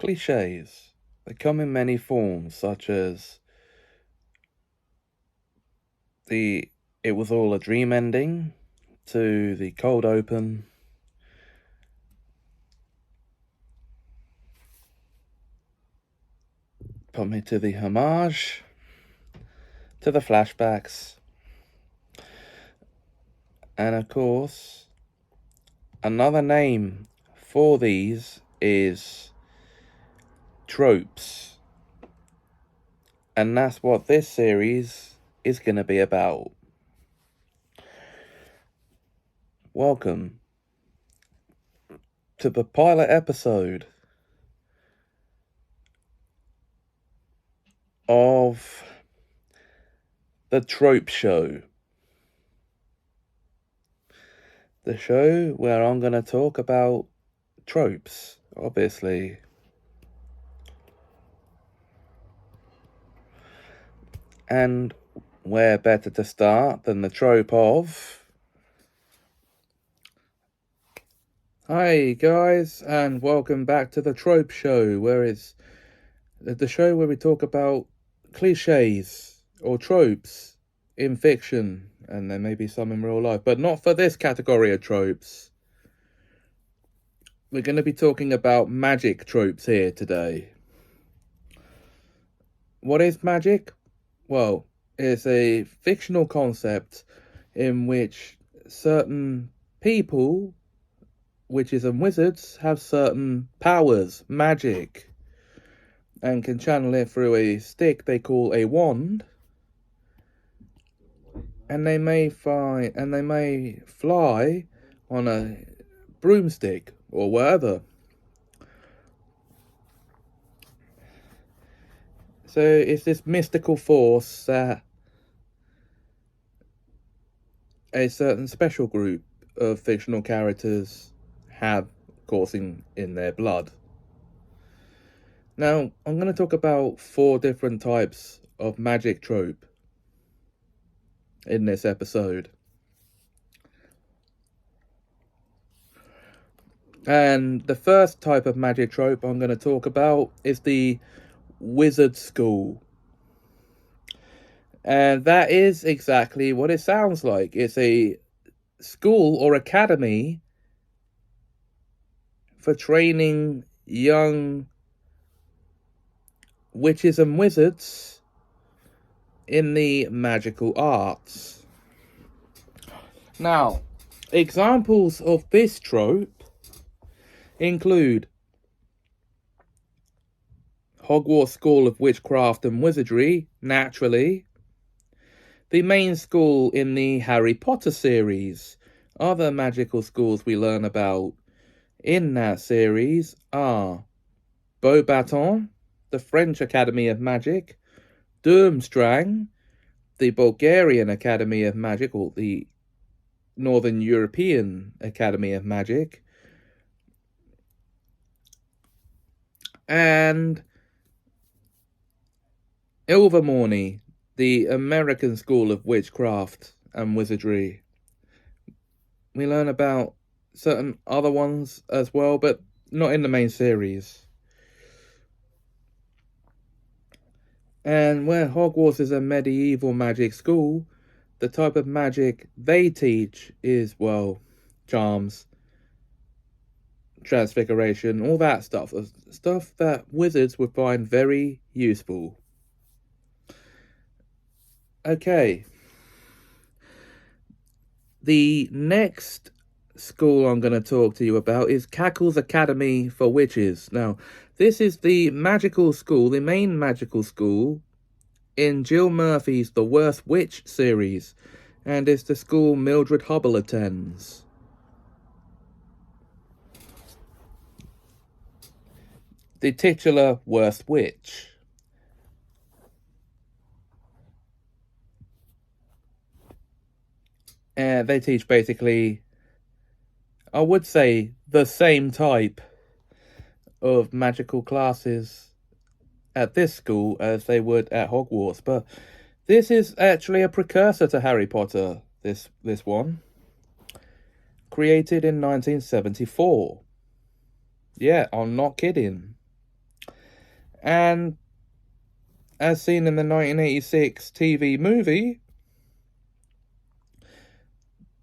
Cliches. They come in many forms, such as the "it was all a dream" ending, to the cold open, put me to the homage, to the flashbacks, and of course, another name for these is tropes. And that's what this series is going to be about. Welcome to the pilot episode of the Trope Show. The show where I'm going to talk about tropes, obviously. And where better to start than the trope of... Hi guys, and welcome back to the Trope Show, where it's the show where we talk about cliches or tropes in fiction, and there may be some in real life, but not for this category of tropes. We're going to be talking about magic tropes here today. What is magic? Well, it's a fictional concept in which certain people, witches and wizards, have certain powers, magic, and can channel it through a stick they call a wand, and they may fly on a broomstick or wherever. So it's this mystical force that a certain special group of fictional characters have coursing in their blood. Now, I'm going to talk about 4 different types of magic trope in this episode. And the first type of magic trope I'm going to talk about is the wizard school. And that is exactly what it sounds like. It's a school or academy for training young witches and wizards in the magical arts. Now, examples of this trope include Hogwarts School of Witchcraft and Wizardry, naturally. The main school in the Harry Potter series. Other magical schools we learn about in that series are Beauxbatons, the French Academy of Magic, Durmstrang, the Bulgarian Academy of Magic, or the Northern European Academy of Magic, and Ilvermorny, the American School of Witchcraft and Wizardry. We learn about certain other ones as well, but not in the main series. And where Hogwarts is a medieval magic school, the type of magic they teach is, well, charms, transfiguration, all that stuff. Stuff that wizards would find very useful. Okay. The next school I'm going to talk to you about is Cackle's Academy for Witches. Now, this is the magical school, the main magical school in Jill Murphy's The Worst Witch series, and it's the school Mildred Hubble attends. The titular Worst Witch. And they teach basically, I would say, the same type of magical classes at this school as they would at Hogwarts, but this is actually a precursor to Harry Potter, this one. Created in 1974. Yeah, I'm not kidding. And as seen in the 1986 TV movie,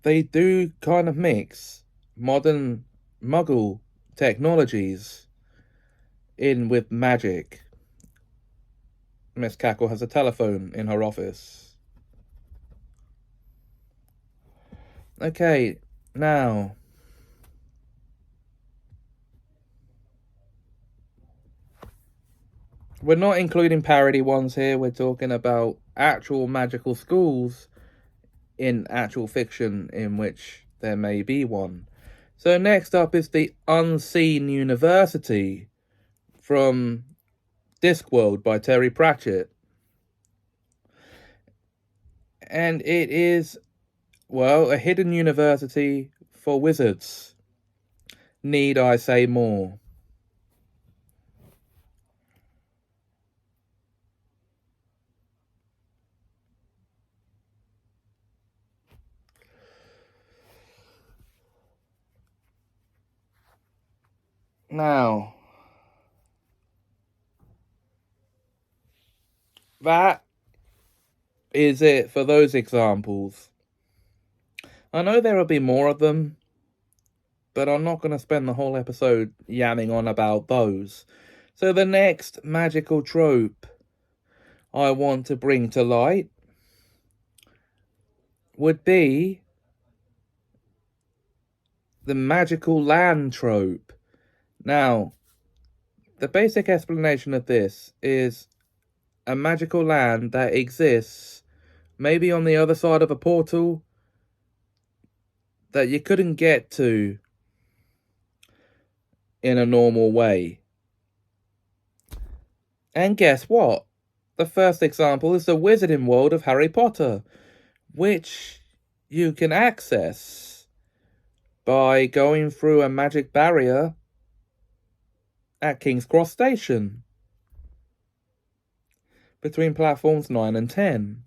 they do kind of mix modern Muggle technologies in with magic. Miss Cackle has a telephone in her office. Okay, now we're not including parody ones here. We're talking about actual magical schools in actual fiction in which there may be one. So next up is the Unseen University from Discworld by Terry Pratchett. And it is, well, a hidden university for wizards. Need I say more? Now, that is it for those examples. I know there will be more of them, but I'm not going to spend the whole episode yamming on about those. So the next magical trope I want to bring to light would be the magical land trope. Now, the basic explanation of this is a magical land that exists maybe on the other side of a portal that you couldn't get to in a normal way. And guess what? The first example is the Wizarding World of Harry Potter, which you can access by going through a magic barrier at King's Cross Station between platforms 9 and 10.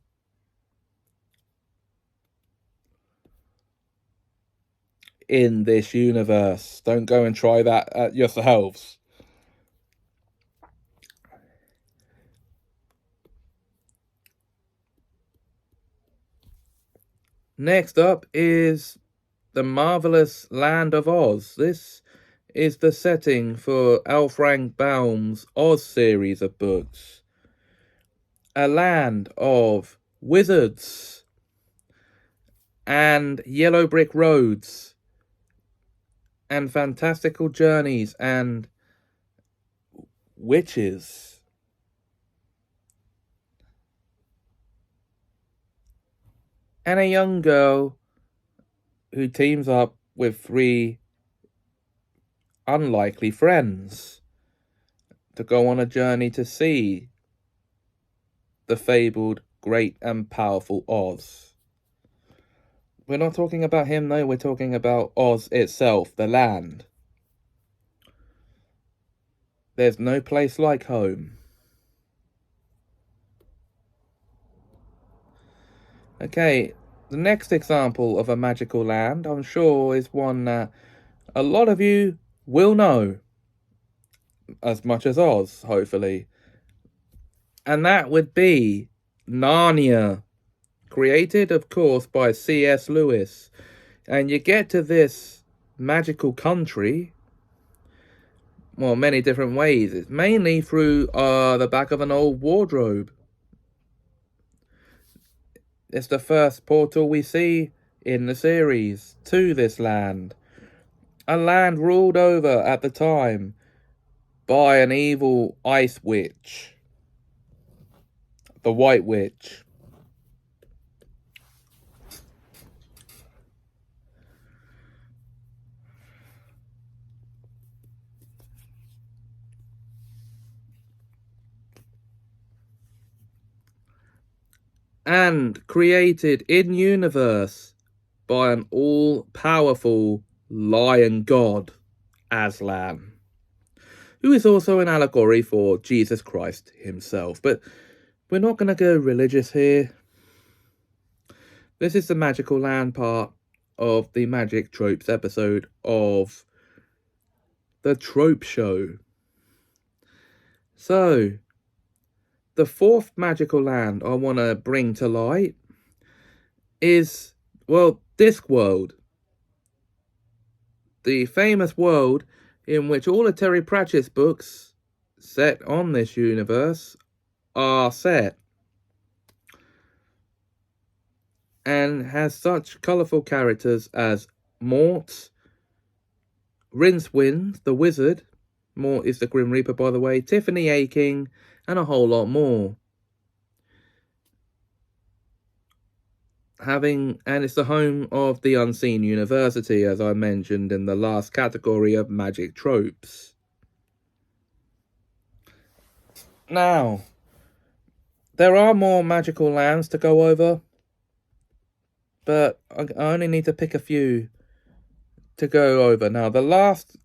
In this universe. Don't go and try that at yourselves. Next up is the marvelous Land of Oz. This is the setting for L. Frank Baum's Oz series of books. A land of wizards and yellow brick roads and fantastical journeys and witches. And a young girl who teams up with 3 unlikely friends to go on a journey to see the fabled great and powerful Oz. We're not talking about him though, we're talking about Oz itself, the land. There's no place like home. Okay, the next example of a magical land, I'm sure, is one that a lot of you will know. As much as Oz, hopefully. And that would be Narnia. Created, of course, by C.S. Lewis. And you get to this magical country, well, many different ways. It's mainly through the back of an old wardrobe. It's the first portal we see in the series to this land. A land ruled over at the time by an evil ice witch. The White Witch. And created in universe by an all-powerful lion god, Aslan, who is also an allegory for Jesus Christ himself. But we're not going to go religious here. This is the magical land part of the Magic Tropes episode of the Trope Show. So, the fourth magical land I want to bring to light is, well, Discworld. The famous world in which all the Terry Pratchett's books set on this universe are set. And has such colourful characters as Mort, Rincewind, the Wizard, Mort is the Grim Reaper by the way, Tiffany Aching, and a whole lot more. And it's the home of the Unseen University, as I mentioned in the last category of magic tropes. Now, there are more magical lands to go over, but I only need to pick a few to go over. Now, the last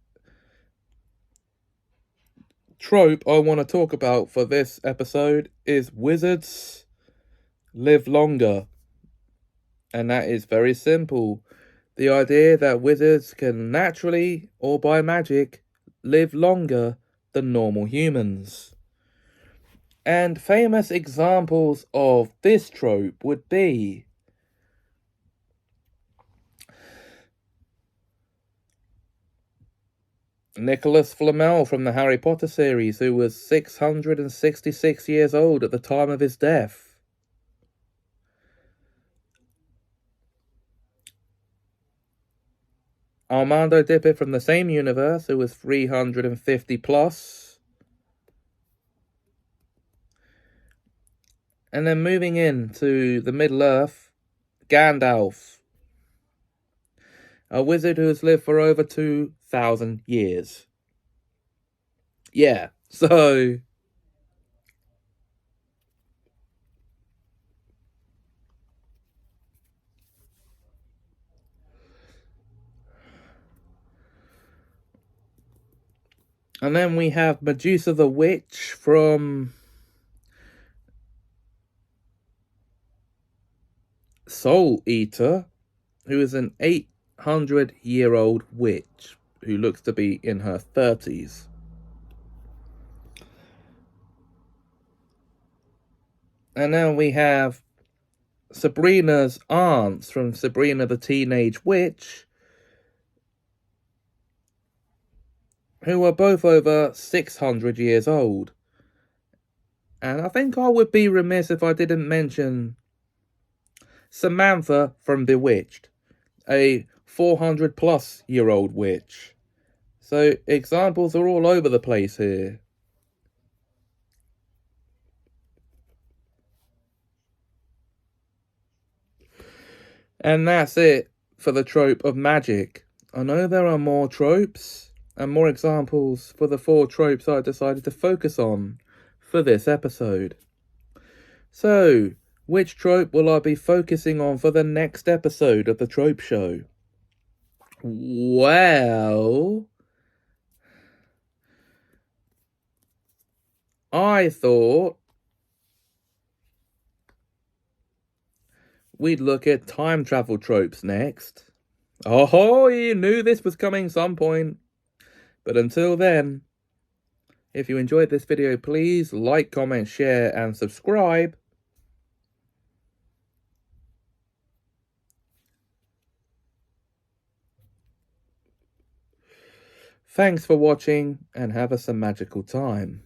trope I want to talk about for this episode is wizards live longer. And that is very simple. The idea that wizards can naturally or by magic live longer than normal humans. And famous examples of this trope would be Nicholas Flamel from the Harry Potter series, who was 666 years old at the time of his death. Armando Dippet from the same universe, who was 350 plus. And then moving into the Middle Earth, Gandalf, a wizard who has lived for over 2,000 years. Yeah, so and then we have Medusa the Witch from Soul Eater, who is an 800-year-old witch who looks to be in her 30s. And then we have Sabrina's aunts from Sabrina the Teenage Witch, who are both over 600 years old. And I think I would be remiss if I didn't mention Samantha from Bewitched, a 400-plus-year-old witch. So examples are all over the place here. And that's it for the trope of magic. I know there are more tropes and more examples for the 4 tropes I decided to focus on for this episode. So, which trope will I be focusing on for the next episode of the Trope Show? Well, I thought we'd look at time travel tropes next. Oh, you knew this was coming some point. But until then, if you enjoyed this video, please like, comment, share, and subscribe. Thanks for watching, and have us a magical time.